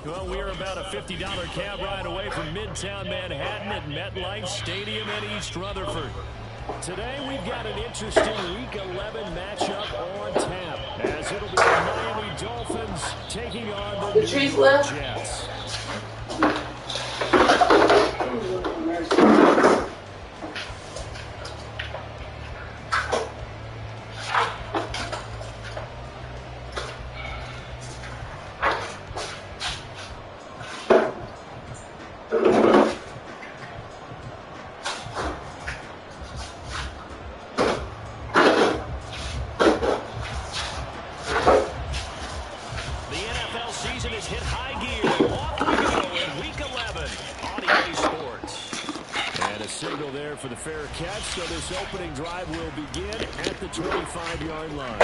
Well, we are about a $50 cab ride away from Midtown Manhattan at MetLife Stadium in East Rutherford. Today, we've got an interesting Week 11 matchup on tap, as it'll be the Miami Dolphins taking on the New York Jets. For the fair catch, so this opening drive will begin at the 25-yard line.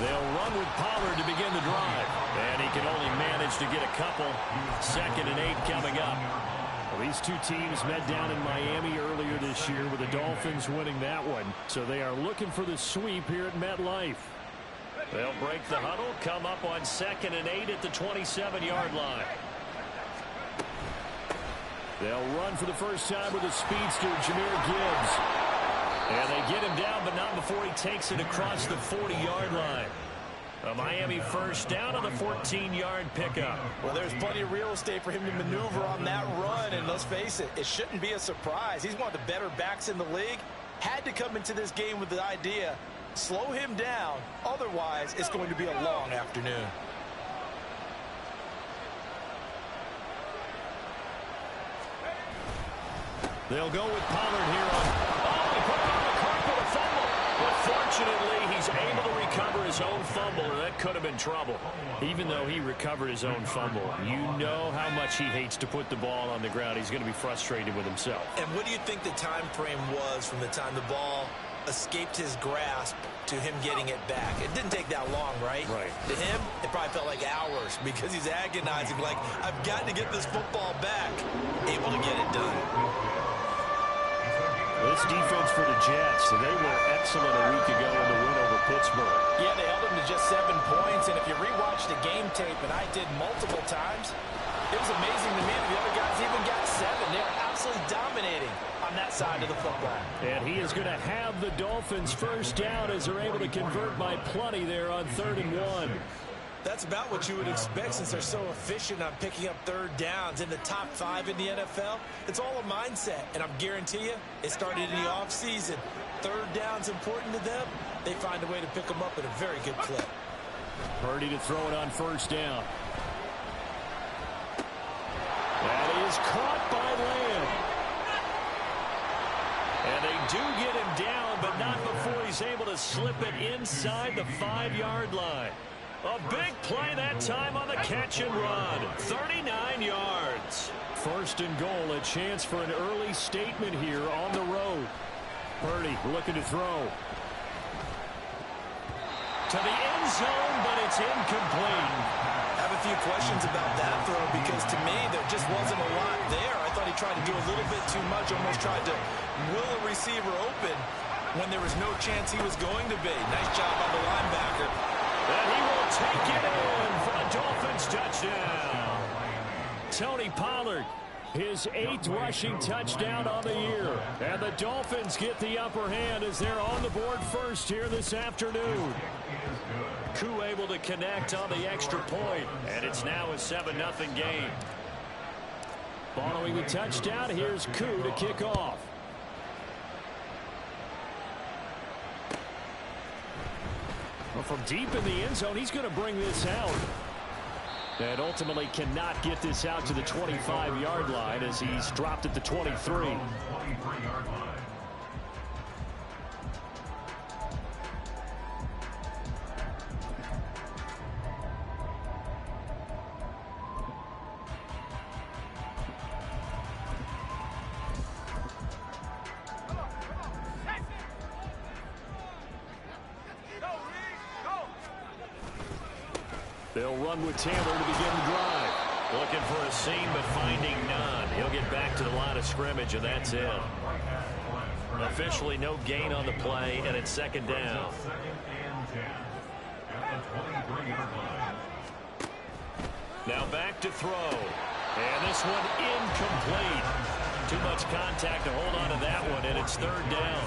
They'll run with Pollard to begin the drive. And he can only manage to get a couple. 2nd and 8 coming up. Well, these two teams met down in Miami earlier this year with the Dolphins winning that one. So they are looking for the sweep here at MetLife. They'll break the huddle, come up on 2nd and 8 at the 27-yard line. They'll run for the first time with a speedster, Jahmyr Gibbs. And they get him down, but not before he takes it across the 40-yard line. A Miami first down on the 14-yard pickup. Well, there's plenty of real estate for him to maneuver on that run, and let's face it, it shouldn't be a surprise. He's one of the better backs in the league. Had to come into this game with the idea, slow him down, otherwise it's going to be a long afternoon. They'll go with Pollard here on... Fortunately, he's able to recover his own fumble, or that could have been trouble. Even though he recovered his own fumble, you know how much he hates to put the ball on the ground. He's going to be frustrated with himself. And what do you think the time frame was from the time the ball escaped his grasp to him getting it back? It didn't take that long, right? Right. To him, it probably felt like hours because he's agonizing, like, I've got to get this football back. Able to get it done. This defense for the Jets, they were excellent a week ago in the win over Pittsburgh. Yeah, they held them to just 7 points, and if you rewatch the game tape, and I did multiple times, it was amazing to me that the other guys even got 7. They were absolutely dominating on that side of the football. And he is going to have the Dolphins first down as they're able to convert by plenty there on 3rd and 1. That's about what you would expect since they're so efficient on picking up 3rd downs in the top 5 in the NFL. It's all a mindset, and I'm guarantee you it started in the offseason. 3rd down's important to them. They find a way to pick them up at a very good clip. Purdy to throw it on 1st down. That is caught by Lamb. And they do get him down, but not before he's able to slip it inside the 5-yard line. A big play that time on the catch and run. 39 yards. 1st and goal, a chance for an early statement here on the road. Purdy looking to throw. To the end zone, but it's incomplete. I have a few questions about that throw because to me there just wasn't a lot there. I thought he tried to do a little bit too much, almost tried to will a receiver open when there was no chance he was going to be. Nice job by the linebacker. And he will take it in for a Dolphins touchdown. Tony Pollard, his 8th rushing touchdown on the year. And the Dolphins get the upper hand as they're on the board first here this afternoon. Koo able to connect on the extra point. And it's now a 7-0 game. Following the touchdown, here's Koo to kick off. Well, from deep in the end zone, he's going to bring this out. And ultimately cannot get this out to the 25-yard line as he's dropped at the 23. They'll run with Taylor to begin the drive. Looking for a seam, but finding none. He'll get back to the line of scrimmage, and that's it. Officially no gain on the play, and it's second down. Now back to throw. And this one incomplete. Too much contact to hold on to that one, and it's third down.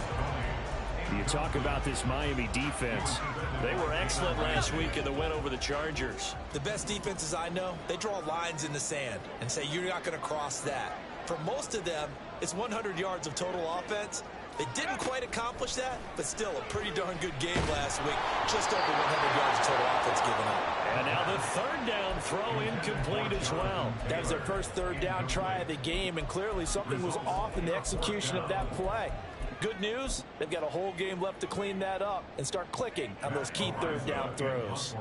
You talk about this Miami defense. They were excellent last week in the win over the Chargers. The best defenses I know, they draw lines in the sand and say you're not going to cross that. For most of them, it's 100 yards of total offense. They didn't quite accomplish that, but still a pretty darn good game last week. Just over 100 yards of total offense given up. And now the third down throw incomplete as well. That was their first third down try of the game, and clearly something was off in the execution of that play. Good news, they've got a whole game left to clean that up and start clicking on those key third down throws.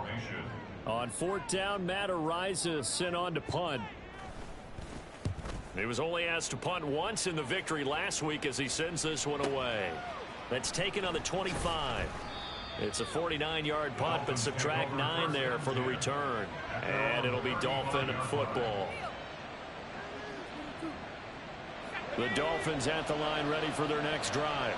On fourth down, Matt Araiza sent on to punt. He was only asked to punt once in the victory last week as he sends this one away. That's taken on the 25. It's a 49-yard punt, but subtract 9 there for the return. And it'll be Dolphin football. The Dolphins at the line ready for their next drive.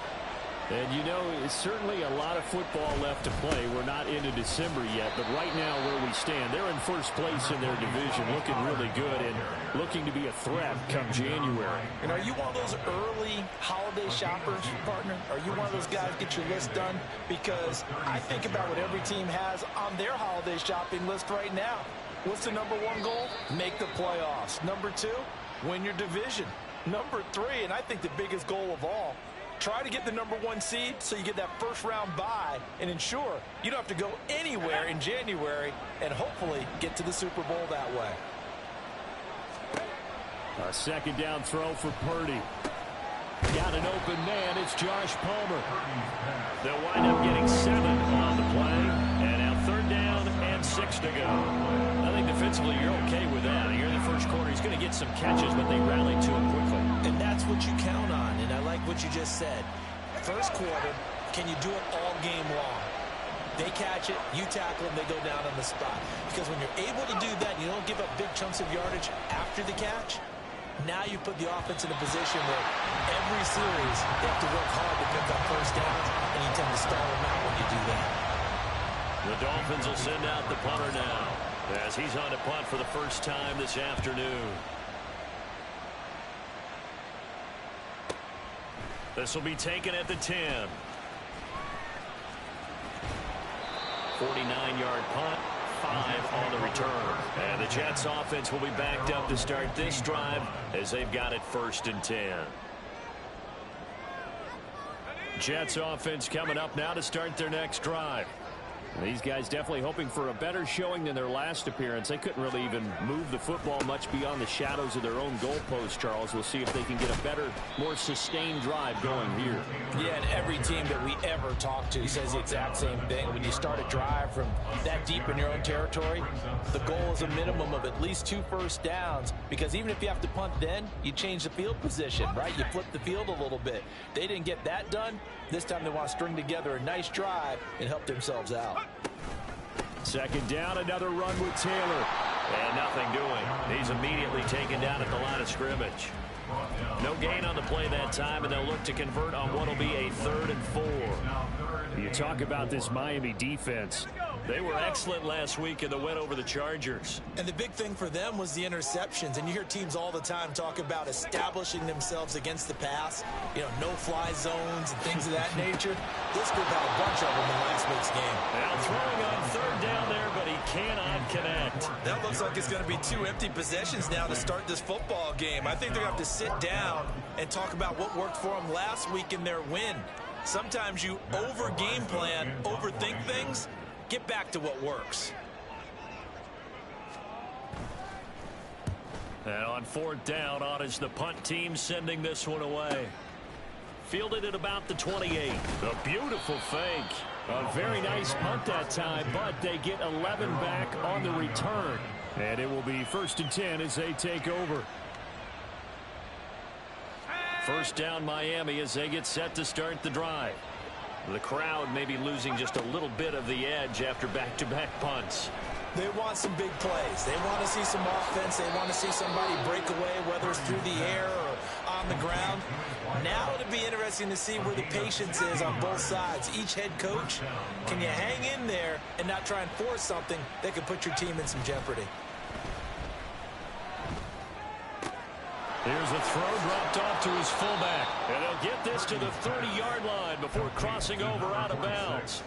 And, you know, it's certainly a lot of football left to play. We're not into December yet, but right now where we stand, they're in first place in their division, looking really good and looking to be a threat come January. And are you one of those early holiday shoppers, partner? Are you one of those guys get your list done? Because I think about what every team has on their holiday shopping list right now. What's the number one goal? Make the playoffs. Number 2, win your division. Number 3, and I think the biggest goal of all, try to get the number 1 seed so you get that first round bye and ensure you don't have to go anywhere in January and hopefully get to the Super Bowl that way. A second down throw for Purdy. Got an open man. It's Josh Palmer. They'll wind up getting 7 on the play. And now third down and 6 to go. I think defensively you're okay with that. Here in the first quarter, he's going to get some catches, but they rallied to him quickly. And that's what you count on, and I like what you just said. First quarter, can you do it all game long? They catch it, you tackle them, they go down on the spot. Because when you're able to do that, you don't give up big chunks of yardage after the catch. Now you put the offense in a position where every series they have to work hard to pick up first downs, and you tend to stall them out when you do that. The Dolphins will send out the punter now as he's on to punt for the first time this afternoon. This will be taken at the 10. 49-yard punt, 5 on the return. And the Jets offense will be backed up to start this drive as they've got it 1st and 10. Jets offense coming up now to start their next drive. These guys definitely hoping for a better showing than their last appearance. They couldn't really even move the football much beyond the shadows of their own goalpost, Charles. We'll see if they can get a better, more sustained drive going here. Yeah, and every team that we ever talk to says the exact same thing. When you start a drive from that deep in your own territory, the goal is a minimum of at least 2 first downs, because even if you have to punt then, you change the field position, right? You flip the field a little bit. They didn't get that done. This time they want to string together a nice drive and help themselves out. Second down, another run with Taylor. And nothing doing. He's immediately taken down at the line of scrimmage. No gain on the play that time, and they'll look to convert on what will be a 3rd and 4. You talk about this Miami defense. They were excellent last week in the win over the Chargers. And the big thing for them was the interceptions. And you hear teams all the time talk about establishing themselves against the pass. You know, no-fly zones and things of that nature. This group had a bunch of them in last week's game. Now throwing on 3rd down there, but he cannot connect. That looks like it's going to be 2 empty possessions now to start this football game. I think they're going to have to sit down and talk about what worked for them last week in their win. Sometimes you over-game plan, overthink things. Get back to what works. And on 4th down, on is the punt team sending this one away. Fielded at about the 28. A beautiful fake. A very nice punt that time, but they get 11 back on the return. And it will be 1st and 10 as they take over. First down Miami as they get set to start the drive. The crowd may be losing just a little bit of the edge after back-to-back punts. They want some big plays. They want to see some offense. They want to see somebody break away, whether it's through the air or on the ground. Now it'll be interesting to see where the patience is on both sides. Each head coach, can you hang in there and not try and force something that could put your team in some jeopardy? Here's a throw dropped off to his fullback. And they'll get this to the 30-yard line before crossing over out of bounds.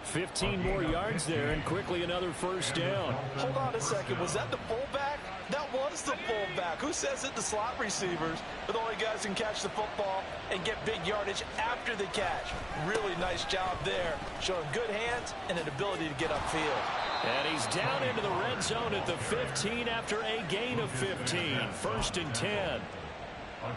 15 more yards there, and quickly another first down. Hold on a second. Was that the fullback? That was the fullback. Who says it? The slot receivers are the only guys who can catch the football and get big yardage after the catch. Really nice job there, showing good hands and an ability to get upfield. And he's down into the red zone at the 15 after a gain of 15. 1st and 10.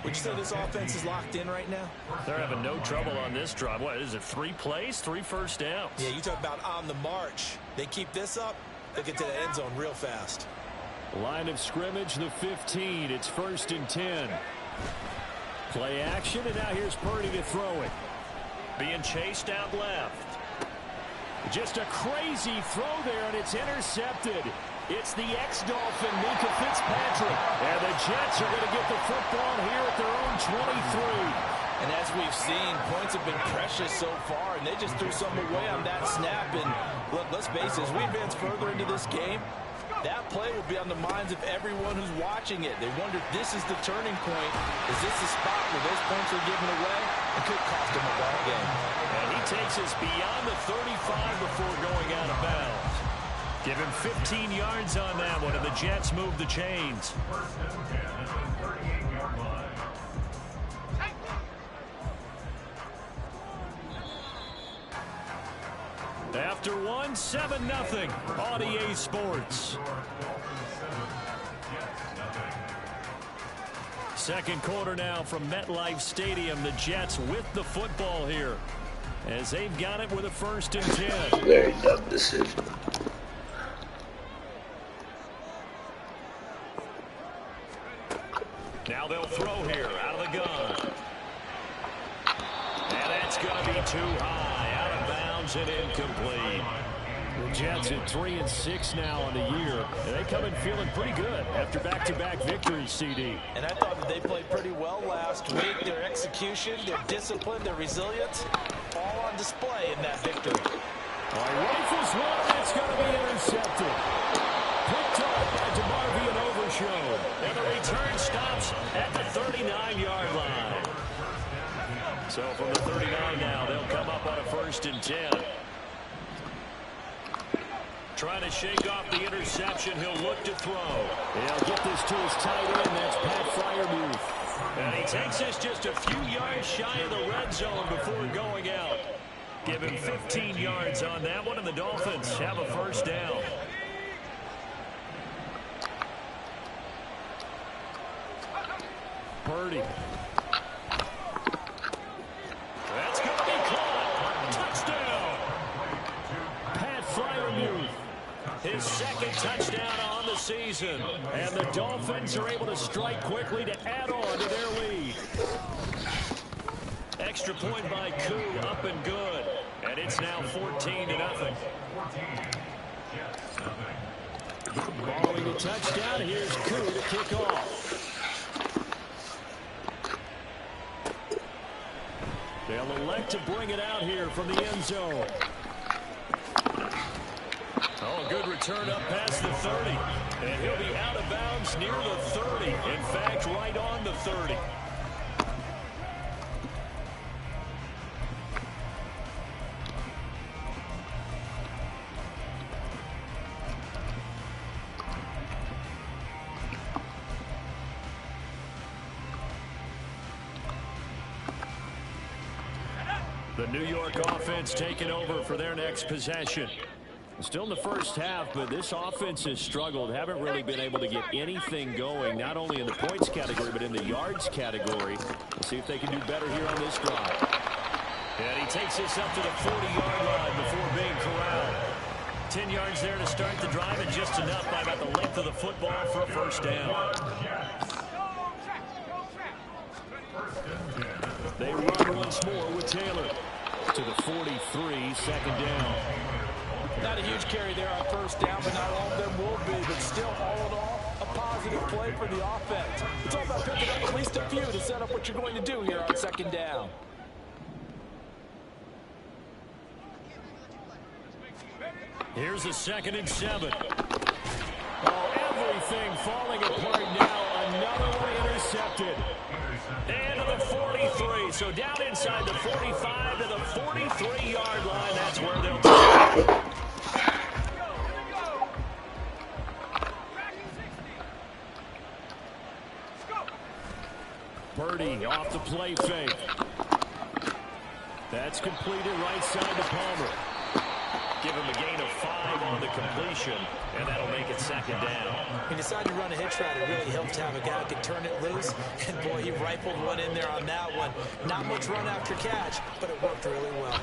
Would you say this offense is locked in right now? They're having no trouble on this drive. What is it, 3 plays, 3 first downs? Yeah, you talk about on the march. They keep this up, they'll get to the end zone real fast. Line of scrimmage, the 15. It's 1st and 10. Play action, and now here's Purdy to throw it. Being chased out left. Just a crazy throw there, and it's intercepted. It's the ex-Dolphin, Mika Fitzpatrick. And the Jets are going to get the football here at their own 23. And as we've seen, points have been precious so far, and they just threw some away on that snap. And look, let's face it, as we advance further into this game, that play will be on the minds of everyone who's watching it. They wonder, this is the turning point. Is this the spot where those points are given away? It could cost them a ball game. And he takes us beyond the 35 before going out of bounds. Give him 15 yards on that one, and the Jets move the chains. After 1, 7-0 on EA Sports. Second quarter now from MetLife Stadium. The Jets with the football here as they've got it with a 1st and 10. Very dumb decision. Now they'll throw here out of the gun. And that's going to be too high. Out of bounds and incomplete. The Jets at 3-6 now on the year. And they come in feeling pretty good after back-to-back victories, CD. And I thought that they played pretty well last week. Their execution, their discipline, their resilience, all on display in that victory. All right, rifles one, and it's going to be intercepted. Picked up by DeMarvin and Overshown. And the return stops at the 39-yard line. So from the 39 now, they'll come up on a 1st and 10. Trying to shake off the interception. He'll look to throw. He'll get this to his tight end. That's Pat Freiermuth. And he takes this just a few yards shy of the red zone before going out. Give him 15 yards on that one, and the Dolphins have a 1st down. Purdy. That's going to be caught. Touchdown. Pat Freiermuth. His 2nd touchdown on the season. And the Dolphins are able to strike quickly to add on to their lead. Extra point by Koo, up and good. And it's now 14-0. Following the touchdown, here's Koo to kick off. They'll elect to bring it out here from the end zone. Oh, good return up past the 30. And he'll be out of bounds near the 30. In fact, right on the 30. The New York offense taking over for their next possession. Still in the first half, but this offense has struggled. Haven't really been able to get anything going, not only in the points category, but in the yards category. We'll see if they can do better here on this drive. And he takes this up to the 40-yard line before being corralled. 10 yards there to start the drive, and just enough by about the length of the football for a 1st down. They run once more with Taylor to the 43, 2nd down. Not a huge carry there on first down, but not all of them will be. But still, all in all, a positive play for the offense. It's all about picking up at least a few to set up what you're going to do here on second down. Here's a 2nd and 7. Oh, everything falling apart now. Another one intercepted. And to the 43. So down inside the 45 to the 43-yard line. That's where they'll take it. Purdy off the play fake. That's completed right side to Palmer. Give him a gain of 5 on the completion, and that'll make it 2nd down. He decided to run a hitch route. It really helped to have a guy who could turn it loose. And, boy, he rifled one in there on that one. Not much run after catch, but it worked really well.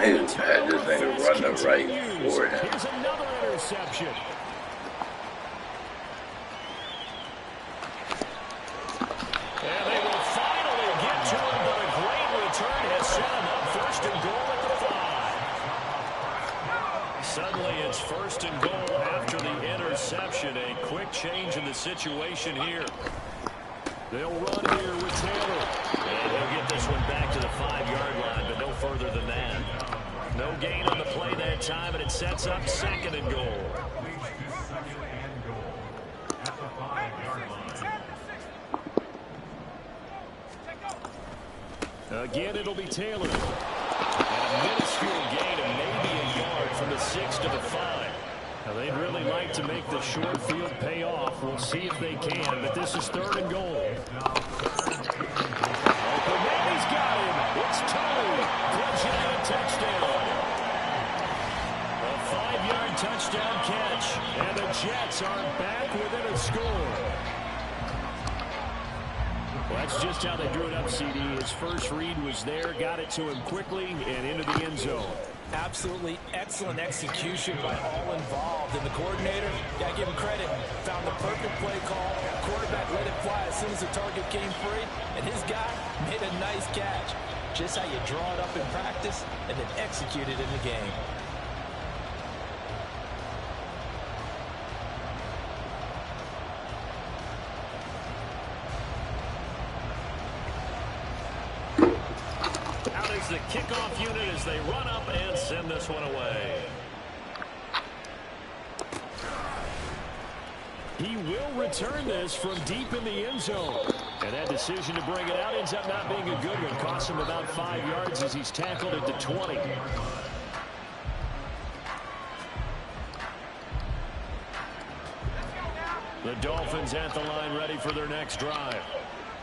He just had this thing to run the right for him. Here's another interception. And they will finally get to him, but a great return has set him up 1st and goal at the 5. Suddenly it's 1st and goal after the interception. A quick change in the situation here. They'll run here with Taylor. And he'll get this one back to the 5-yard line, but no further than that. No gain on the play that time, and it sets up 2nd and goal. Again, it'll be Taylor. And a minuscule gain of maybe a yard from the 6 to the 5. Now, they'd really like to make the short field pay off. We'll see if they can, but this is 3rd and goal. Oh, he's got him. It's Tony. Clutching out a touchdown. A 5-yard touchdown catch. And the Jets are back within a score. Well, that's just how they drew it up, CD. His first read was there, got it to him quickly, and into the end zone. Absolutely excellent execution by all involved. And the coordinator, got to give him credit, found the perfect play call. Quarterback let it fly as soon as the target came free, and his guy made a nice catch. Just how you draw it up in practice and then execute it in the game. The kickoff unit as they run up and send this one away. He will return this from deep in the end zone. And that decision to bring it out ends up not being a good one. Costs him about 5 yards as he's tackled at the 20. The Dolphins at the line ready for their next drive.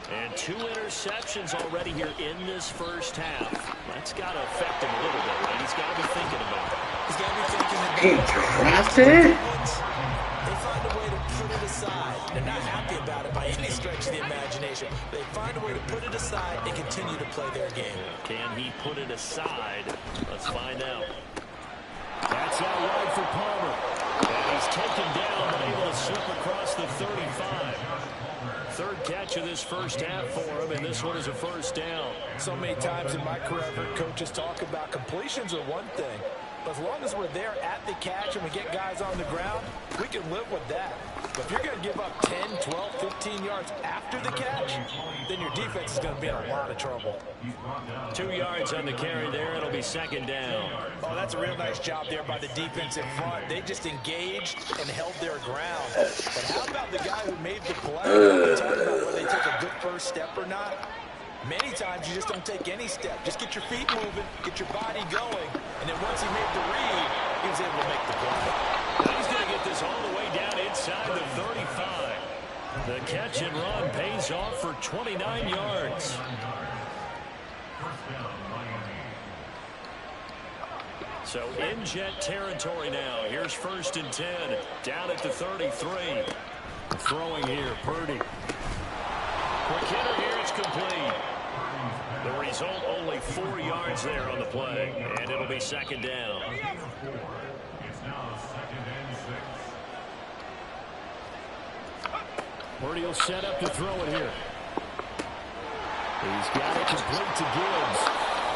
And 2 interceptions already here in this first half. That's got to affect him a little bit, right? He's got to be thinking about it. He's got to be thinking about He dropped it? They find a way to put it aside. They're not happy about it by any stretch of the imagination. They find a way to put it aside and continue to play their game. Can he put it aside? Let's find out. That's out wide for Palmer. And he's taken down, but able to slip across the 35. 3rd catch of this first half for him, and this one is a 1st down. So many times in my career, I've heard coaches talk about completions are one thing. But as long as we're there at the catch and we get guys on the ground, we can live with that. But if you're going to give up 10, 12, 15 yards after the catch, then your defense is going to be in a lot of trouble. 2 yards on the carry there. It'll be 2nd down. Oh, that's a real nice job there by the defense in front. They just engaged and held their ground. But how about the guy who made the play? Talk about whether they took a good first step or not. Many times you just don't take any step. Just get your feet moving, get your body going, and then once he made the read, he was able to make the play. Now he's going to get this all the way down inside the 35. The catch and run pays off for 29 yards. So in Jet territory now. Here's 1st and 10. Down at the 33. Throwing here, Purdy. Quick hitter here, it's complete. The result, only 4 yards there on the play, and it'll be 2nd down. Purdy will set up to throw it here. He's got it complete to Gibbs.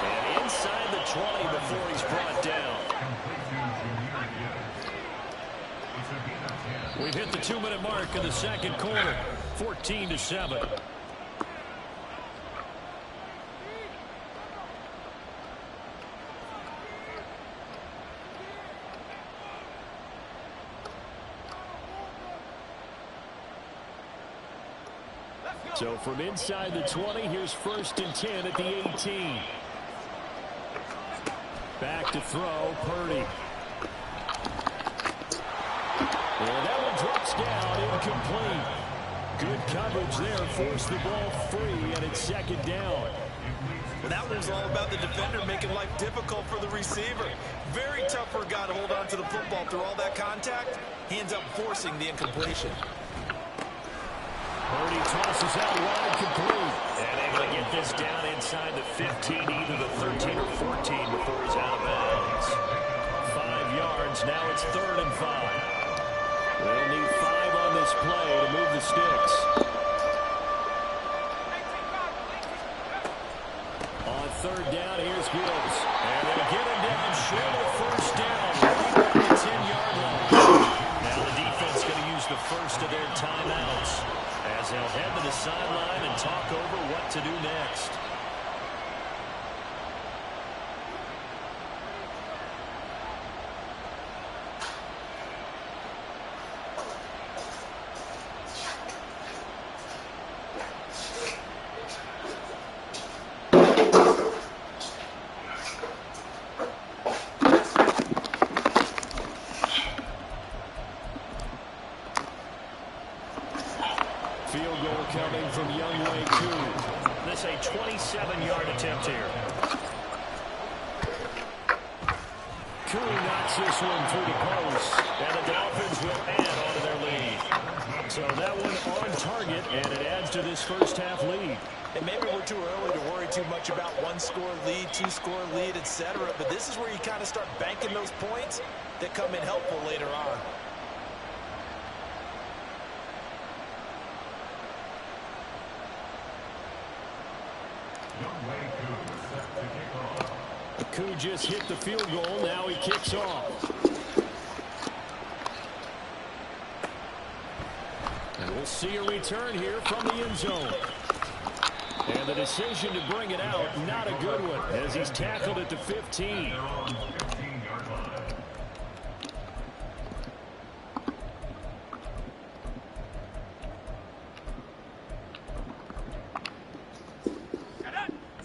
And inside the 20 before he's brought down. We've hit the 2-minute mark in the second quarter. 14-7. So from inside the 20, here's 1st and 10 at the 18. Back to throw, Purdy. And that one drops down, incomplete. Good coverage there, forced the ball free, and it's 2nd down. Well, that one's all about the defender making life difficult for the receiver. Very tough for a guy to hold on to the football through all that contact. He ends up forcing the incompletion. Purdy tosses out wide, complete. And able to get this down inside the 15, either the 13 or 14 before he's out of bounds. 5 yards, now it's 3rd and 5. They'll need 5 on this play to move the sticks. On 3rd down, here's Gibbs. And they'll get him down short of 1st down. Right at the 10-yard line. Now the defense going to use the first of their timeouts, as they'll head to the sideline and talk over what to do next. Field goal coming from Younghoe Koo. This a 27-yard attempt here. Koo knocks this one through the post, and the Dolphins will add on to their lead. So that one on target, and it adds to this first half lead. And maybe we're too early to worry too much about 1-score lead, 2-score lead, etc. But this is where you kind of start banking those points that come in helpful later on. Koo just hit the field goal. Now he kicks off. And we'll see a return here from the end zone. And the decision to bring it out, not a good one, as he's tackled at the 15.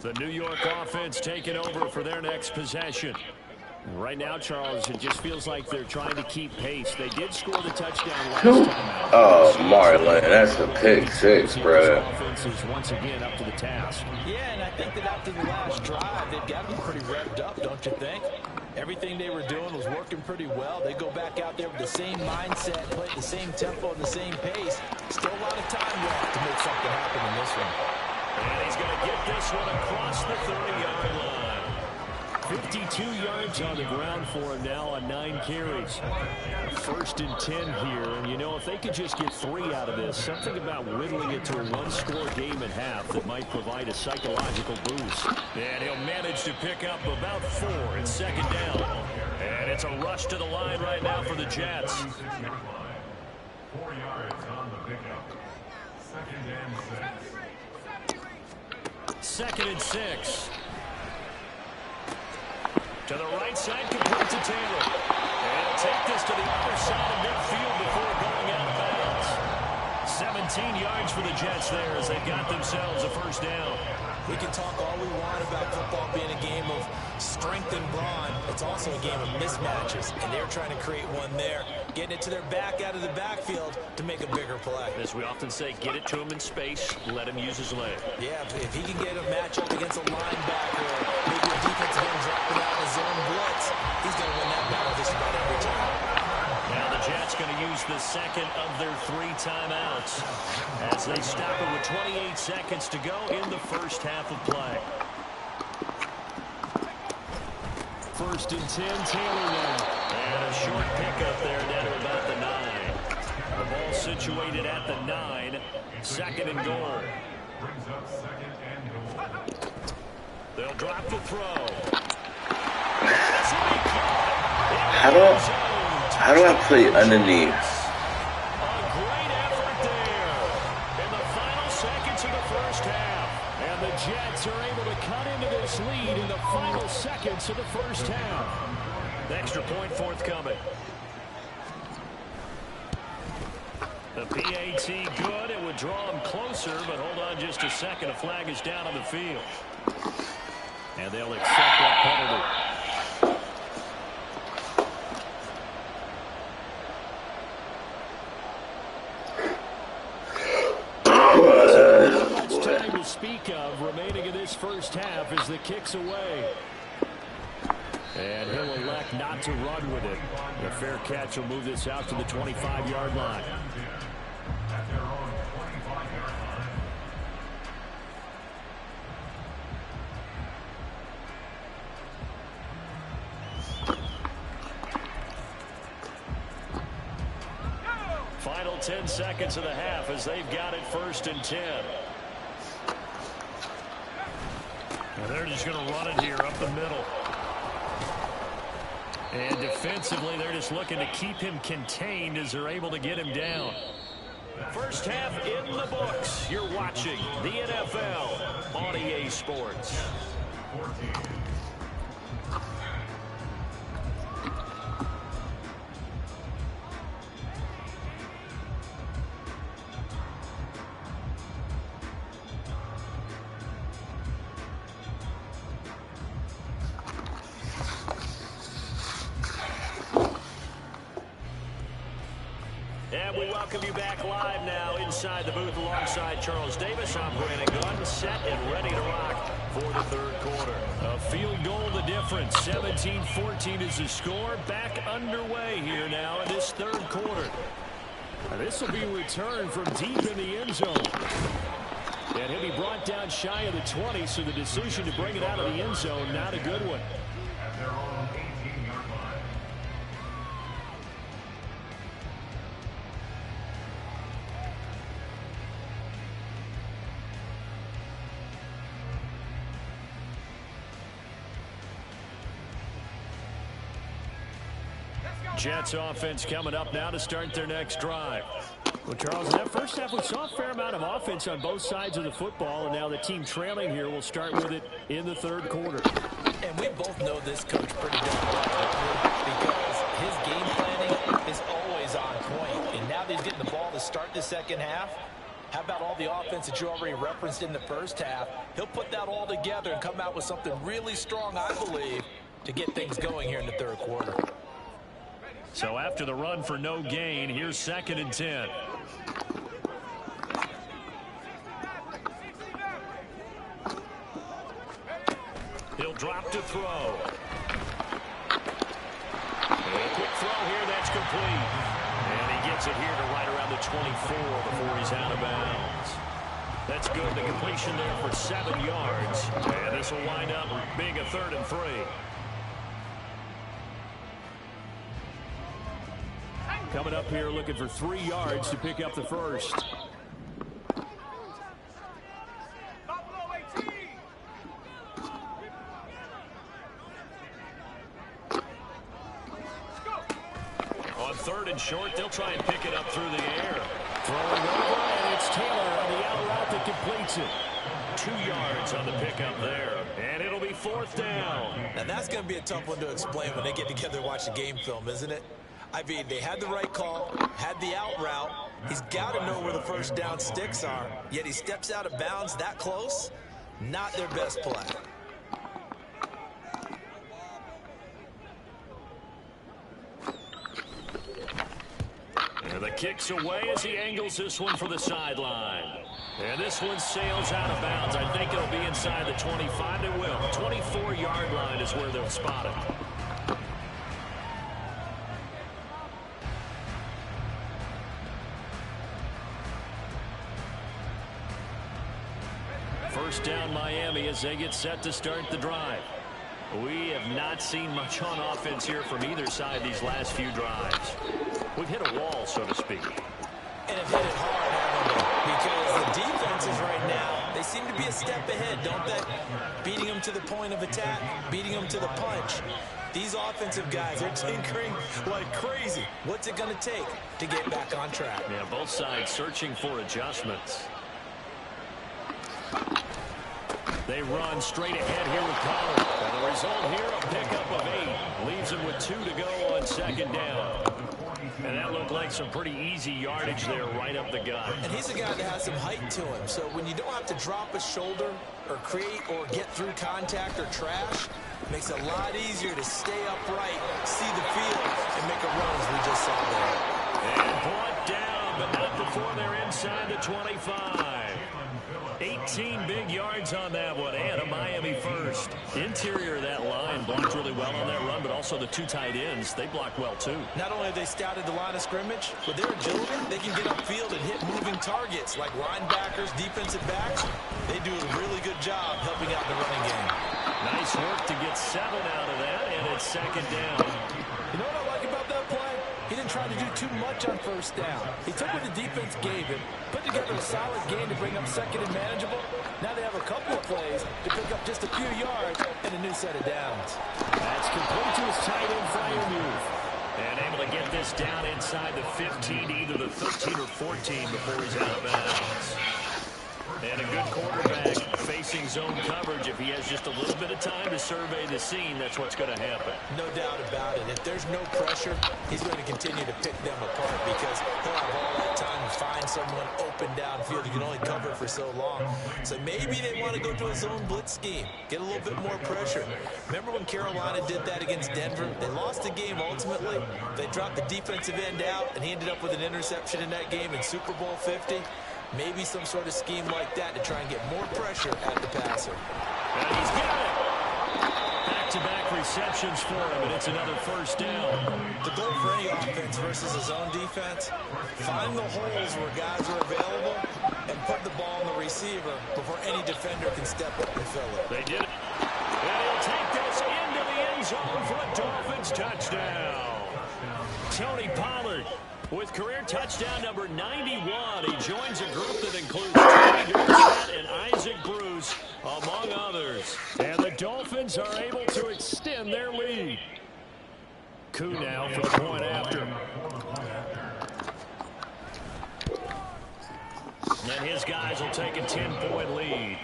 The New York offense taking over for their next possession. Right now, Charles, it just feels like they're trying to keep pace. They did score the touchdown last time. Oh, Marlon, that's a pick 6, bro. Offense is once again up to the task. Yeah, and I think that after the last drive, they've got to be pretty revved up, don't you think? Everything they were doing was working pretty well. They go back out there with the same mindset, play at the same tempo and the same pace. Still a lot of time left to make something happen in this one. And he's going to get this one across the 30-yard line. 52 yards on the ground for him now on 9 carries. 1st and 10 here. And, you know, if they could just get 3 out of this, something about whittling it to a 1-score game at half that might provide a psychological boost. And he'll manage to pick up about 4. It's 2nd down. And it's a rush to the line right now for the Jets. 4 yards on the pickup. 2nd and 6. 2nd and 6. To the right side, complete to Taylor. And he'll take this to the other side of midfield before going out of bounds. 17 yards for the Jets there as they got themselves a 1st down. We can talk all we want about football being a game of strength and brawn. It's also a game of mismatches, and they're trying to create one there, getting it to their back out of the backfield to make a bigger play. As we often say, get it to him in space, let him use his leg. Yeah, if he can get a matchup against a linebacker, or maybe a defensive end dropping out in his own blitz, he's going to win that battle just about every time. Now the Jets going to use the second of their 3 timeouts as they stop it with 28 seconds to go in the first half of play. 1st and 10, Taylor now. And a short pickup there down to about the 9. The ball situated at the 9. 2nd and goal. Brings up 2nd and goal. They'll drop the throw. How do I play underneath? A great effort there in the final seconds of the first half. And the Jets are able to cut into this lead in the final seconds of the first half. The extra point forthcoming. The PAT good. It would draw them closer, but hold on just a second. A flag is down on the field. And they'll accept that penalty. Time to speak of remaining in this first half as the kick's away. And he'll elect not to run with it. A fair catch will move this out to the 25-yard line. Final 10 seconds of the half as they've got it 1st and 10. And they're just going to run it here up the middle. And defensively, they're just looking to keep him contained as they're able to get him down. First half in the books. You're watching the NFL on EA Sports. And we welcome you back live now inside the booth alongside Charles Davis. I'm Brandon Gunn, set and ready to rock for the third quarter. A field goal the difference. 17-14 is the score. Back underway here now in this third quarter. And this will be returned from deep in the end zone. And he'll be brought down shy of the 20, so the decision to bring it out of the end zone, not a good one. Jets offense coming up now to start their next drive. Well, Charles, in that first half, we saw a fair amount of offense on both sides of the football, and now the team trailing here will start with it in the third quarter. And we both know this coach pretty darn well because his game planning is always on point. And now that he's getting the ball to start the second half, how about all the offense that you already referenced in the first half? He'll put that all together and come out with something really strong, I believe, to get things going here in the third quarter. So after the run for no gain, here's 2nd and 10. He'll drop to throw. A quick throw here, that's complete. And he gets it here to right around the 24 before he's out of bounds. That's good. The completion there for 7 yards. And this will wind up being a 3rd and 3. Coming up here looking for 3 yards to pick up the first. On 3rd and short, they'll try and pick it up through the air. Throwing over, and it's Taylor on the out route that completes it. 2 yards on the pickup there, and it'll be 4th down. Now that's going to be a tough one to explain when they get together and watch the game film, isn't it? I mean, they had the right call, had the out route. He's got to know where the first down sticks are, yet he steps out of bounds that close. Not their best play. And the kick's away as he angles this one for the sideline. And this one sails out of bounds. I think it'll be inside the 25. It will. 24-yard line is where they'll spot it. First down Miami as they get set to start the drive. We have not seen much on offense here from either side these last few drives. We've hit a wall, so to speak. And have hit it hard, haven't they? Because the defenses right now, They seem to be a step ahead, don't they? Beating them to the point of attack, beating them to the punch. These offensive guys are tinkering like crazy. What's it going to take to get back on track? Yeah, both sides searching for adjustments. They run straight ahead here with Pollard. And the result here, a pickup of 8. Leaves him with 2 to go on second down. And that looked like some pretty easy yardage there right up the gut. And he's a guy that has some height to him. So when you don't have to drop a shoulder or create or get through contact or trash, it makes it a lot easier to stay upright, see the field, and make a run as we just saw there. And brought down, but not before they're inside the 25. 18 big yards on that one, and a Miami first. Interior of that line blocked really well on that run, but also the 2 tight ends, they blocked well too. Not only have they scouted the line of scrimmage, with their agility, they can get upfield and hit moving targets like linebackers, defensive backs. They do a really good job helping out the running game. Nice work to get 7 out of that, and it's second down. You know what I like about that play? He didn't try to do too much on first down. He took what the defense gave him, put together a solid game to bring up second and manageable. Now they have a couple of plays to pick up just a few yards and a new set of downs. That's complete to his tight end, Freiermuth. And able to get this down inside the 15, either the 13 or 14 before he's out of bounds. And a good quarterback facing zone coverage. If he has just a little bit of time to survey the scene, that's what's going to happen. No doubt about it. If there's no pressure, he's going to continue to pick them apart because he'll have all that time to find someone open downfield. You can only cover for so long. So maybe they want to go to a zone blitz scheme, get a little bit more pressure. Remember when Carolina did that against Denver? They lost the game ultimately. They dropped the defensive end out, and he ended up with an interception in that game in Super Bowl 50. Maybe some sort of scheme like that to try and get more pressure at the passer. And he's got it. Back-to-back receptions for him, and it's another first down. The goal for any offense versus a zone defense, find the holes where guys are available and put the ball on the receiver before any defender can step up and fill it. They did it. And he'll take this into the end zone for a Dolphins touchdown. Tony Pollard with career touchdown number 91. He joins a group that includes Tony Dorsett and Isaac Bruce, among others. And the Dolphins are able to extend their lead. Koo now for the point after. And his guys will take a 10-point lead.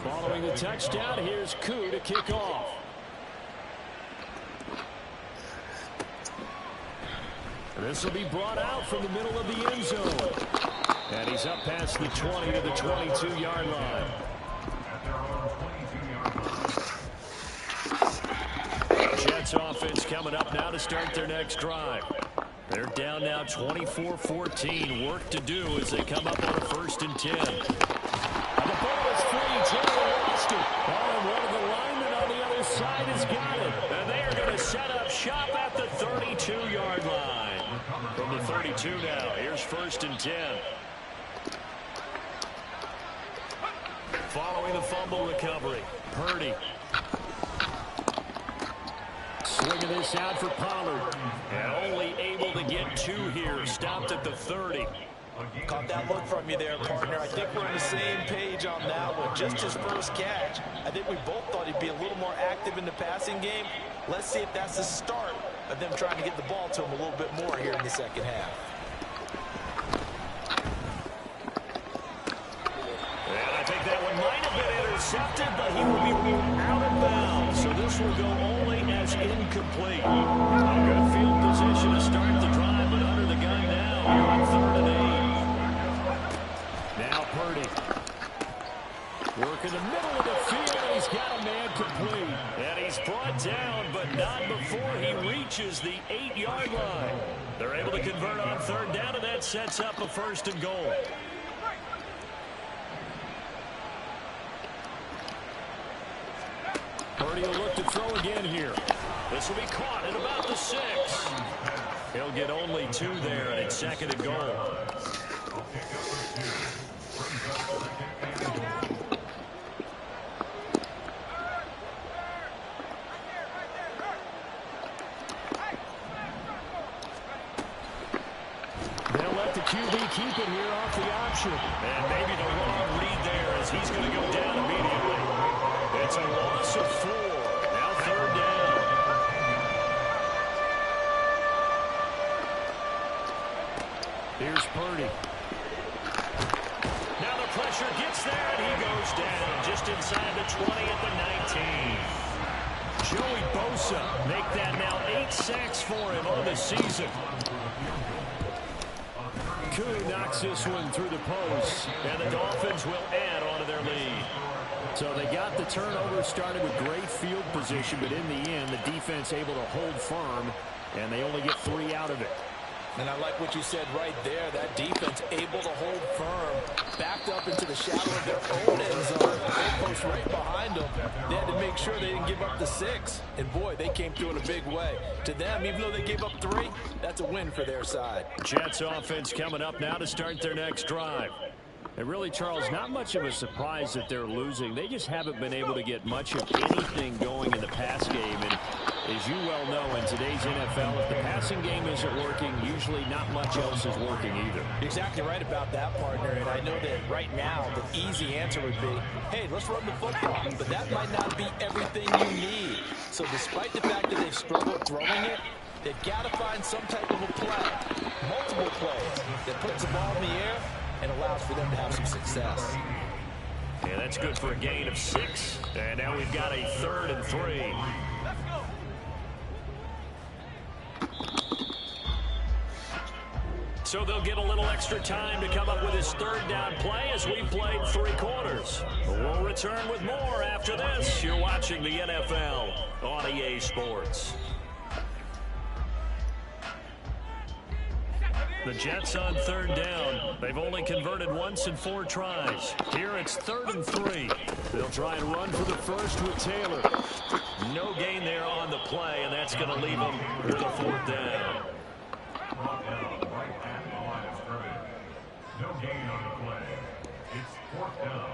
Following the touchdown, here's Koo to kick off. This will be brought out from the middle of the end zone. And he's up past the 20 to the 22-yard line. Jets offense coming up now to start their next drive. They're down now 24-14. Work to do as they come up on a 1st and 10. And the ball is free. Taylor lost it. Oh, and one of the linemen on the other side has got it. And they are going to set up shop at the 32-yard line. From the 32 now, here's 1st and 10. Following the fumble recovery, Purdy. Swinging this out for Pollard. And only able to get 2 here. Stopped at the 30. Caught that look from you there, partner. I think we're on the same page on that one. Just his first catch. I think we both thought he'd be a little more active in the passing game. Let's see if that's the start of them trying to get the ball to him a little bit more here in the second half. And I think that one might have been intercepted, but he will be out of bounds. So this will go only as incomplete. A good field position to start the drive, but under the gun now. Here on 3rd and 8. Now Purdy. Work in the middle of the field. He's got a man complete. And he's brought down, but not before he reaches the 8-yard line. They're able to convert on 3rd down, and that sets up a 1st and goal. Purdy will look to throw again here. This will be caught at about the 6. He'll get only 2 there, and it's 2nd and goal. QB keep it here off the option. And maybe the wrong read there as he's going to go down immediately. It's a loss of 4. Now 3rd down. Here's Purdy. Now the pressure gets there, and he goes down just inside the 20 at the 19. Joey Bosa make that now 8 sacks for him on the season. Koo knocks this one through the post, and the Dolphins will add on to their lead. So they got the turnover started with great field position, but in the end, the defense able to hold firm, and they only get 3 out of it. And I like what you said right there. That defense able to hold firm, backed up into the shadow of their own end zone. Goalpost right behind them. They had to make sure they didn't give up the 6. And, boy, they came through in a big way. To them, even though they gave up 3, that's a win for their side. Jets offense coming up now to start their next drive. And really, Charles, not much of a surprise that they're losing. They just haven't been able to get much of anything going in the pass game. And as you well know, in today's NFL, if the passing game isn't working, usually not much else is working either. Exactly right about that, partner. And I know that right now the easy answer would be, hey, let's run the football. But that might not be everything you need. So despite the fact that they've struggled throwing it, they've got to find some type of a play, multiple plays, that puts the ball in the air and allows for them to have some success. Yeah, that's good for a gain of 6. And now we've got a 3rd and 3. So they'll get a little extra time to come up with his 3rd down play as we played 3 quarters. We'll return with more after this. You're watching the NFL on EA Sports. The Jets on 3rd down. They've only converted once in 4 tries. Here it's 3rd and 3. They'll try and run for the first with Taylor. No gain there on the play, and that's going to leave them with a 4th down. No gain on the play. It's 4th down.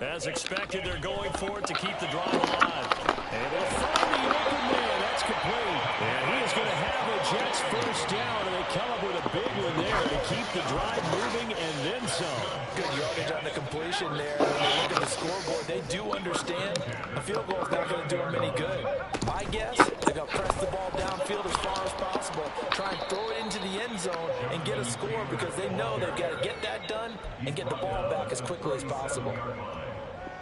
As expected, they're going for it to keep the drive alive. And they'll find the open man. That's complete. And he is going to have a Jets 1st down, and they come up with a big one there to keep the drive moving and then some. Good yardage on the completion there. When they look at the scoreboard, they do understand a field goal is not going to do them any good. My guess, they're going to press the ball downfield as far as possible, try and throw it into the end zone and get a score because they know they've got to get that done and get the ball back as quickly as possible.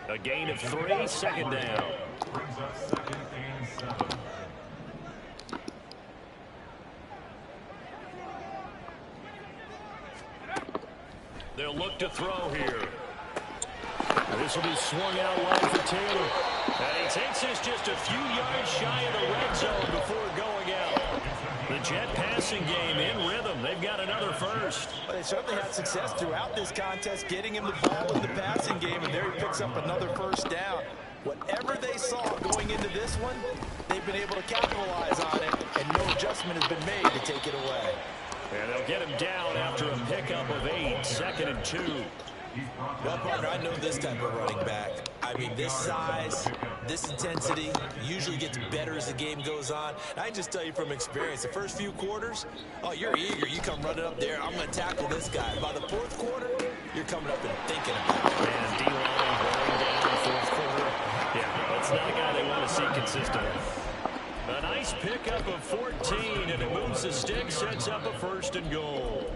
A gain of 3, 2nd down. Brings up 2nd and 7. They'll look to throw here. This will be swung out wide for Taylor. And he takes this just a few yards shy of the red zone before going out. The Jet passing game in rhythm. They've got another 1st. Well, they certainly had success throughout this contest, getting him the ball in the passing game, and there he picks up another 1st down. Whatever they saw going into this one, they've been able to capitalize on it, and no adjustment has been made to take it away. And they'll get him down after a pickup of 8, 2nd and 2. Well, partner, I know this type of running back. I mean, this size, this intensity usually gets better as the game goes on. And I can just tell you from experience, the first few quarters, oh, you're eager. You come running up there, I'm going to tackle this guy. By the 4th quarter, you're coming up and thinking about it. And D-line wearing down the 4th quarter. Yeah, that's not a guy they want to see consistently. A nice pickup of 14, and it moves the stick, sets up a 1st and goal.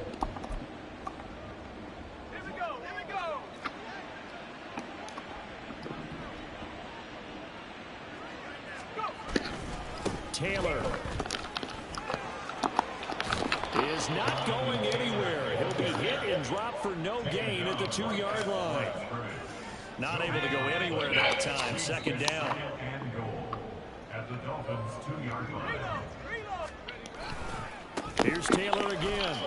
Taylor is not going anywhere. He'll be hit and dropped for no gain at the 2-yard line. Not able to go anywhere that time. 2nd down. And goal at the Dolphins' 2-yard line. Here's Taylor again.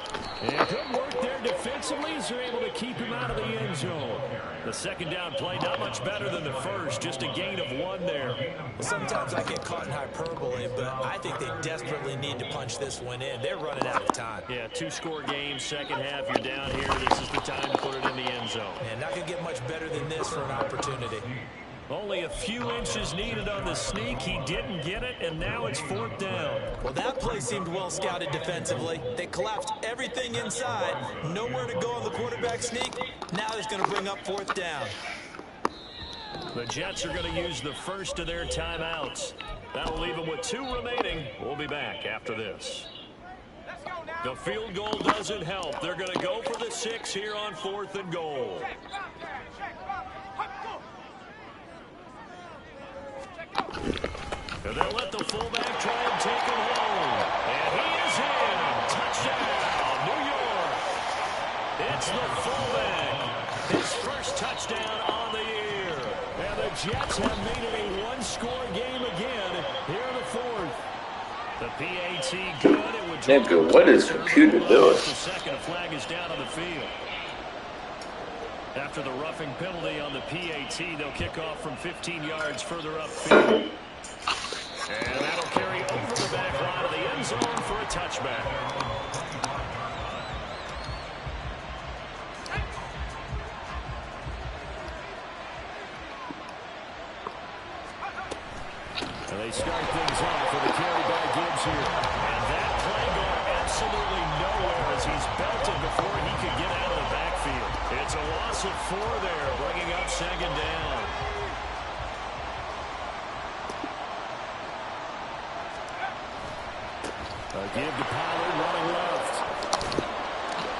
And good work there defensively as they're able to keep him out of the end zone. The second down play not much better than the first, just a gain of 1 there. Well, sometimes I get caught in hyperbole, but I think they desperately need to punch this one in. They're running out of time. Yeah, 2-score game, second half, you're down here. This is the time to put it in the end zone. And not going to get much better than this for an opportunity. Only a few inches needed on the sneak. He didn't get it, and now it's 4th down. Well, that play seemed well scouted defensively. They collapsed everything inside. Nowhere to go on the quarterback sneak. Now it's going to bring up 4th down. The Jets are going to use the first of their timeouts. That'll leave them with 2 remaining. We'll be back after this. The field goal doesn't help. They're going to go for the 6 here on 4th and goal. And they'll let the fullback try and take it home. And he is in. Touchdown, New York. It's the fullback. His first touchdown on the year. And the Jets have made it a 1-score game again here in the 4th. The PAT good. It would Nigga, what is computer doing? The second flag is down on the field. After the roughing penalty on the PAT, they'll kick off from 15 yards further upfield. And that'll carry over the back line of the end zone for a touchback. And they start things off with a carry by Gibbs here. And that play going absolutely nowhere as he's belted before he could get out of the backfield. It's a loss of 4 there, bringing up 2nd down. A give to Pollard running left.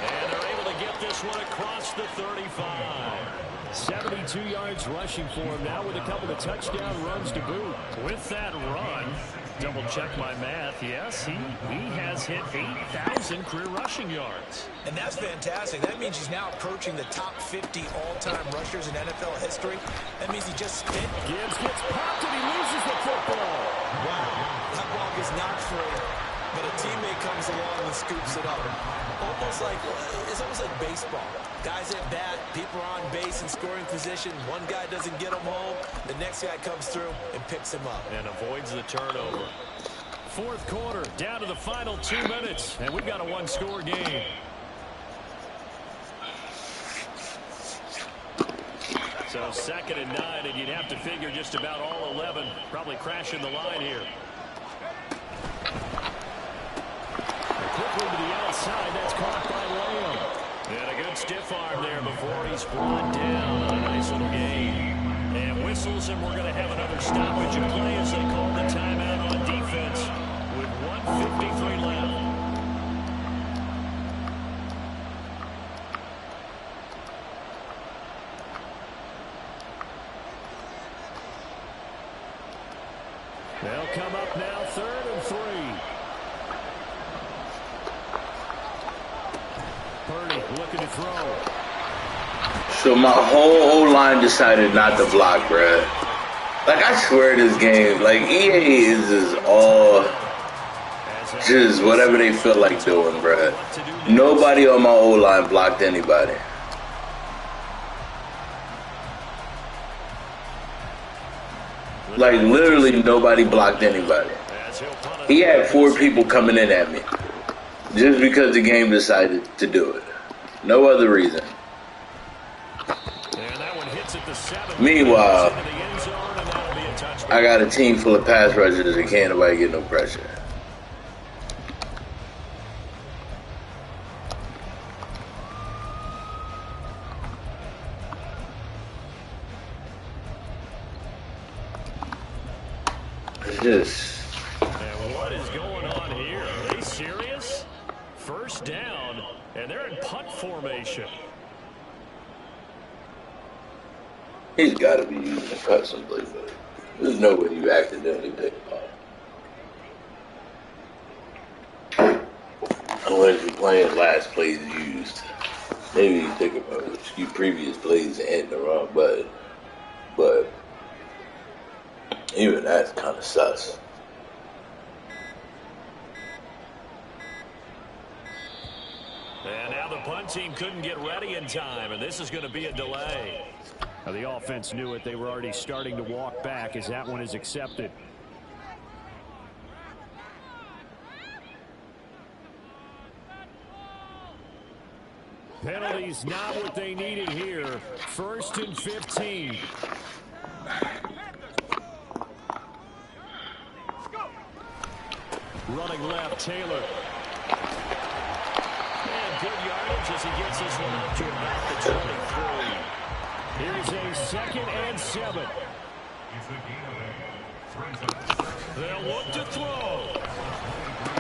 And they're able to get this one across the 35. 72 yards rushing for him now with a couple of touchdown runs to boot. With that run, double check my math, yes, he has hit 8,000 career rushing yards. And that's fantastic. That means he's now approaching the top 50 all-time rushers in NFL history. That means he just spent. Gibbs gets popped and he loses the football. Wow, that ball is not free, but a teammate comes along and scoops it up. It's almost like baseball. Guys at bat, people are on base in scoring position. One guy doesn't get him home. The next guy comes through and picks him up. And avoids the turnover. 4th quarter, down to the final 2 minutes. And we've got a 1-score game. So 2nd and 9, and you'd have to figure just about all 11 probably crashing the line here. Quickly to the outside, that's caught by Lamb. And a good stiff arm there before he's brought down on a nice little gain. And whistles, and we're going to have another stoppage of play as they call the timeout on defense with 1:53 left. They'll come up now 3rd and 3. Purdy looking to throw. So my whole O-line decided not to block, bruh. Like, I swear this game, like, EA is just all just whatever they feel like doing, bruh. Nobody on my O-line blocked anybody. Like, literally nobody blocked anybody. He had 4 people coming in at me. Just because the game decided to do it. No other reason. Meanwhile, I got a team full of pass rushers and can't nobody get no pressure. It's just... And what is going on here? Are they serious? 1st down, and they're in punt formation. He's got to be using a custom playbook. There's no way you accidentally take a ball. Unless you're playing last plays used. Maybe you think about a few previous plays and hit the wrong button. But even that's kind of sus. And now the punt team couldn't get ready in time, and this is going to be a delay. Now the offense knew it. They were already starting to walk back as that one is accepted. Penalties not what they needed here. 1st and 15. Running left, Taylor. And good yardage as he gets this one up to about the 23. Here's a 2nd and 7. They'll look to throw.